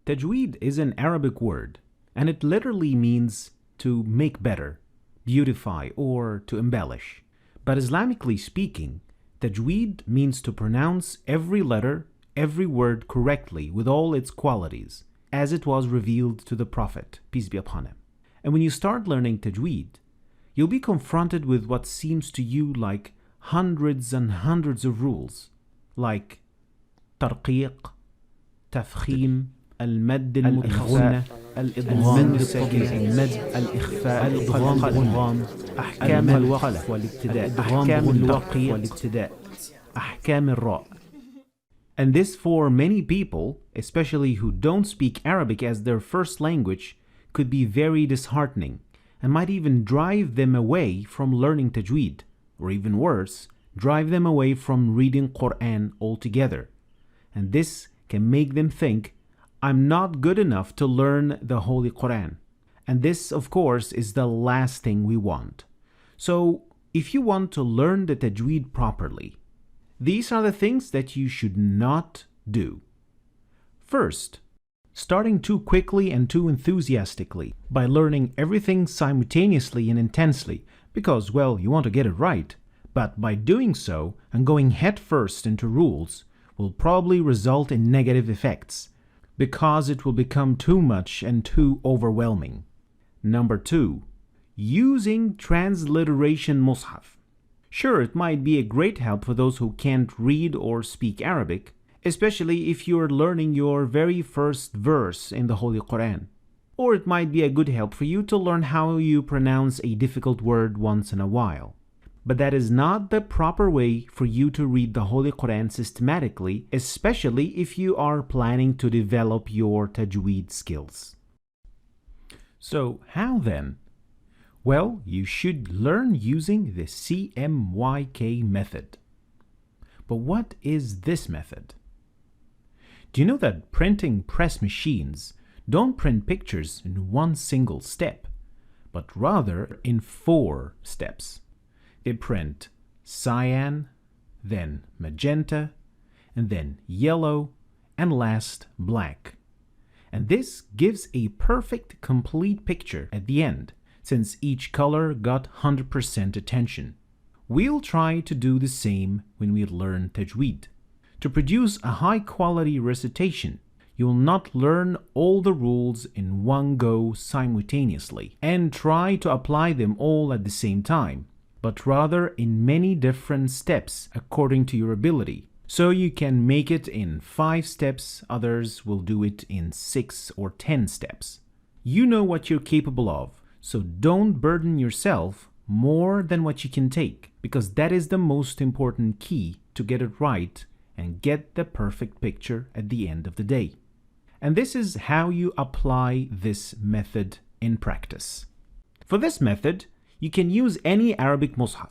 Tajweed is an Arabic word, and it literally means to make better, beautify, or to embellish. But Islamically speaking, Tajweed means to pronounce every letter, every word correctly with all its qualities, as it was revealed to the Prophet, peace be upon him. And when you start learning Tajweed, you'll be confronted with what seems to you like hundreds and hundreds of rules, like ترقيق, تفخيم, المد الإخفاء, الإضغام الساكن, المد الإخفاء, الإدغام, أحكام الوقف والابتداء, أحكام الوقي والابتداء, أحكام الراء. And this for many people, especially who don't speak Arabic as their first language, could be very disheartening and might even drive them away from learning Tajweed, or even worse, drive them away from reading Quran altogether. And this can make them think, I'm not good enough to learn the Holy Quran. And this, of course, is the last thing we want. So, if you want to learn the Tajweed properly, these are the things that you should not do. First, starting too quickly and too enthusiastically by learning everything simultaneously and intensely because, well, you want to get it right, but by doing so and going headfirst into rules will probably result in negative effects because it will become too much and too overwhelming. Number 2, using transliteration mushaf. Sure, it might be a great help for those who can't read or speak Arabic, especially if you're learning your very first verse in the Holy Quran. Or it might be a good help for you to learn how you pronounce a difficult word once in a while. But that is not the proper way for you to read the Holy Quran systematically, especially if you are planning to develop your Tajweed skills. So how then? Well, you should learn using the CMYK method. But what is this method? Do you know that printing press machines don't print pictures in one single step, but rather in 4 steps? They print cyan, then magenta, and then yellow, and last black. And this gives a perfect complete picture at the end, since each color got 100% attention. We'll try to do the same when we learn Tajweed. To produce a high-quality recitation, you will not learn all the rules in one go simultaneously and try to apply them all at the same time, but rather in many different steps according to your ability. So you can make it in 5 steps, others will do it in 6 or 10 steps. You know what you're capable of, so don't burden yourself more than what you can take, because that is the most important key to get it right and get the perfect picture at the end of the day. And this is how you apply this method in practice. For this method, you can use any Arabic mushaf,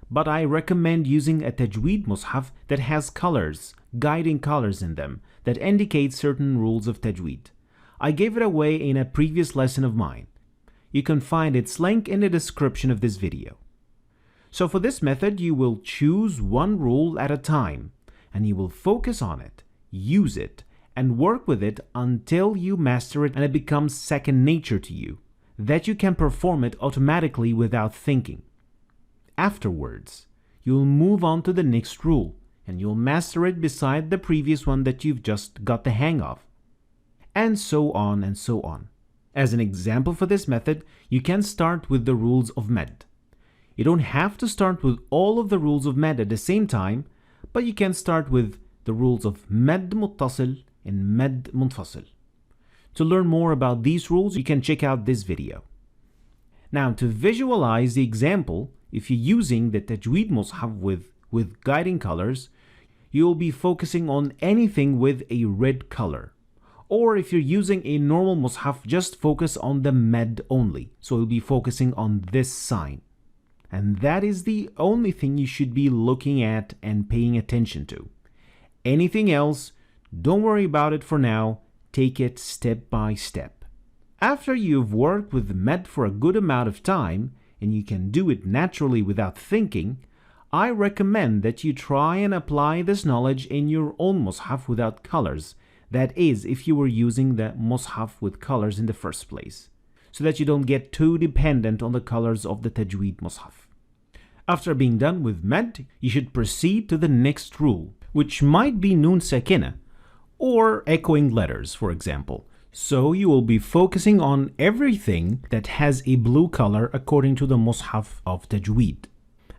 but I recommend using a Tajweed mushaf that has colors, guiding colors in them that indicate certain rules of Tajweed. I gave it away in a previous lesson of mine. You can find its link in the description of this video. So for this method, you will choose one rule at a time, and you will focus on it, use it, and work with it until you master it and it becomes second nature to you, that you can perform it automatically without thinking. Afterwards, you'll move on to the next rule, and you'll master it beside the previous one that you've just got the hang of. And so on and so on. As an example for this method, you can start with the rules of med. You don't have to start with all of the rules of med at the same time, but you can start with the rules of med muttasil and med munfasil. To learn more about these rules, you can check out this video. Now, to visualize the example, if you're using the Tajweed mushaf with guiding colors, you'll be focusing on anything with a red color. Or if you're using a normal mushaf, just focus on the med only. So you'll be focusing on this sign. And that is the only thing you should be looking at and paying attention to. Anything else, don't worry about it for now. Take it step by step. After you've worked with med for a good amount of time, and you can do it naturally without thinking, I recommend that you try and apply this knowledge in your own mushaf without colors. That is, if you were using the mushaf with colors in the first place, so that you don't get too dependent on the colors of the Tajweed mushaf. After being done with mad, you should proceed to the next rule, which might be noon sakina, or echoing letters, for example. So you will be focusing on everything that has a blue color according to the mushaf of Tajweed.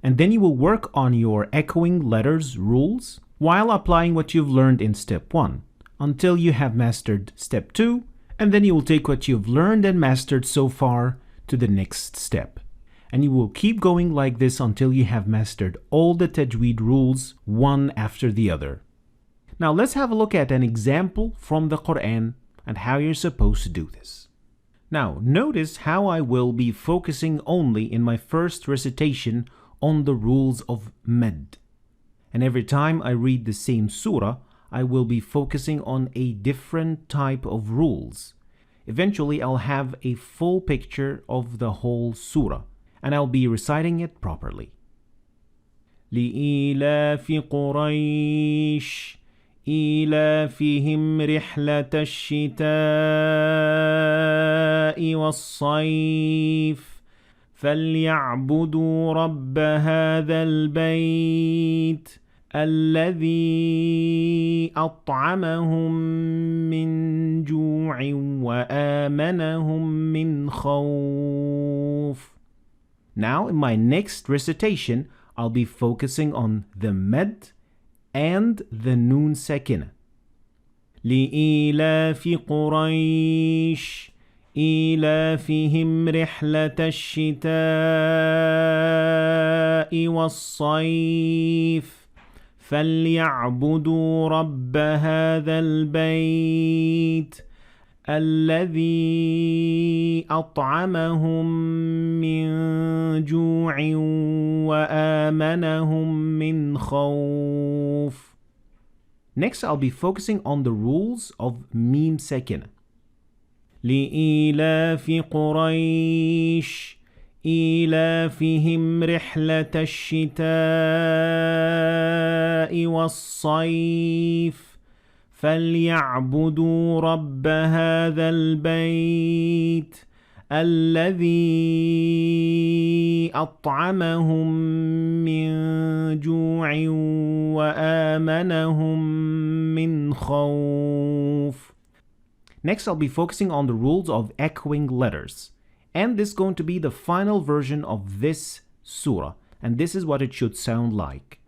And then you will work on your echoing letters rules while applying what you've learned in step 1 until you have mastered step 2, and then you will take what you've learned and mastered so far to the next step. And you will keep going like this until you have mastered all the Tajweed rules one after the other. Now let's have a look at an example from the Quran and how you're supposed to do this. Now notice how I will be focusing only in my first recitation on the rules of mad. And every time I read the same surah, I will be focusing on a different type of rules. Eventually I'll have a full picture of the whole surah, and I'll be reciting it properly. لإيلاف قريش إيلافهم رحلة الشتاء والصيف فليعبدوا رب هذا البيت الذي أطعمهم من جوع وآمنهم من خوف. Now in my next recitation, I'll be focusing on the med and the noon sakina. لإيلاف قريش إيلافهم رحلة الشتاء والصيف فليعبدوا رب هذا البيت الذي أطعمهم من جوع وآمنهم من خوف. Next, I'll be focusing on the rules of mim sakina. لإيلاف قريش إيلافهم رحلة الشتاء والصيف فليعبدوا رب هذا البيت الذي أطعمهم من جوع وآمنهم من خوف. Next, I'll be focusing on the rules of echoing letters. And this is going to be the final version of this surah. And this is what it should sound like.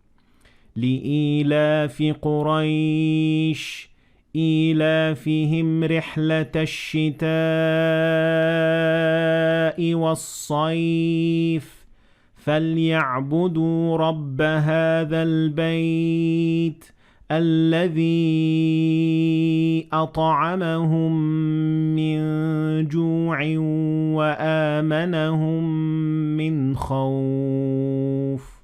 لإيلاف قريش إيلافهم رحلة الشتاء والصيف فليعبدوا رب هذا البيت الذي أطعمهم من جوع وآمنهم من خوف.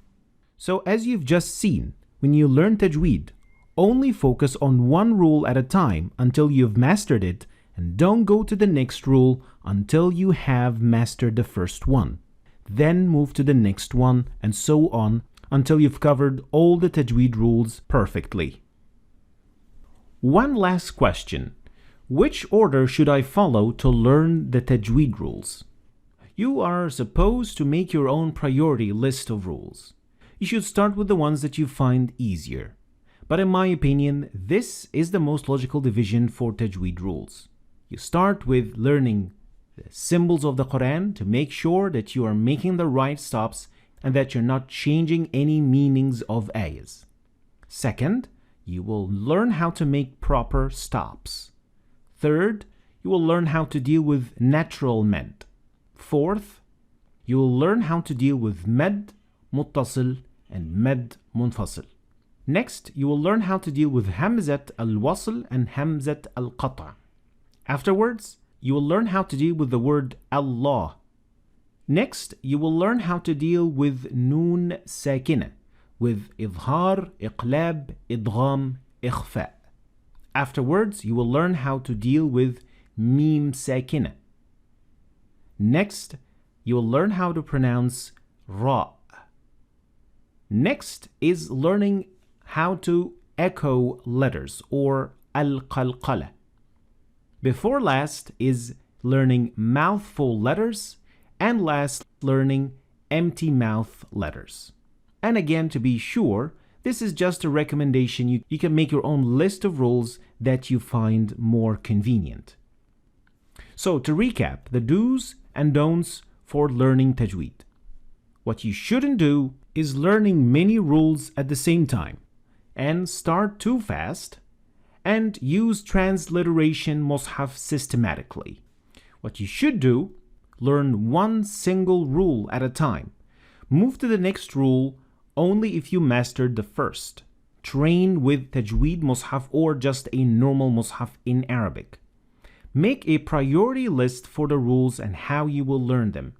So as you've just seen, when you learn Tajweed, only focus on one rule at a time until you've mastered it, and don't go to the next rule until you have mastered the first one. Then move to the next one, and so on, until you've covered all the Tajweed rules perfectly. One last question. Which order should I follow to learn the Tajweed rules? You are supposed to make your own priority list of rules. You should start with the ones that you find easier. But in my opinion, this is the most logical division for Tajweed rules. You start with learning the symbols of the Quran to make sure that you are making the right stops and that you're not changing any meanings of ayahs. Second, you will learn how to make proper stops. Third, you will learn how to deal with natural med. Fourth, you will learn how to deal with med muttasil and med munfasil. Next, you will learn how to deal with hamzat al-wasl and hamzat al-qata'. Afterwards, you will learn how to deal with the word Allah. Next, you will learn how to deal with noon sakina, with idhar, iqlab, idgham, ikhfa. Afterwards, you will learn how to deal with mim sakina. Next, you will learn how to pronounce ra. Next is learning how to echo letters or القلقلة. Before last is learning mouthful letters, and last learning empty mouth letters. And again, to be sure, this is just a recommendation. You can make your own list of rules that you find more convenient. So to recap, the do's and don'ts for learning Tajweed. What you shouldn't do is learning many rules at the same time and start too fast and use transliteration mushaf systematically. What you should do, learn one single rule at a time. Move to the next rule only if you mastered the first. Train with Tajweed mushaf or just a normal mushaf in Arabic. Make a priority list for the rules and how you will learn them.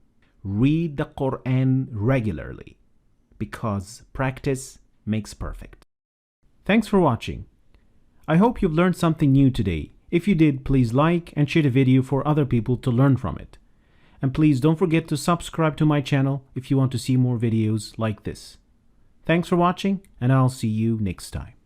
Read the Quran regularly, because practice makes perfect. Thanks for watching. I hope you've learned something new today. If you did, please like and share the video for other people to learn from it. And please don't forget to subscribe to my channel if you want to see more videos like this. Thanks for watching, and I'll see you next time.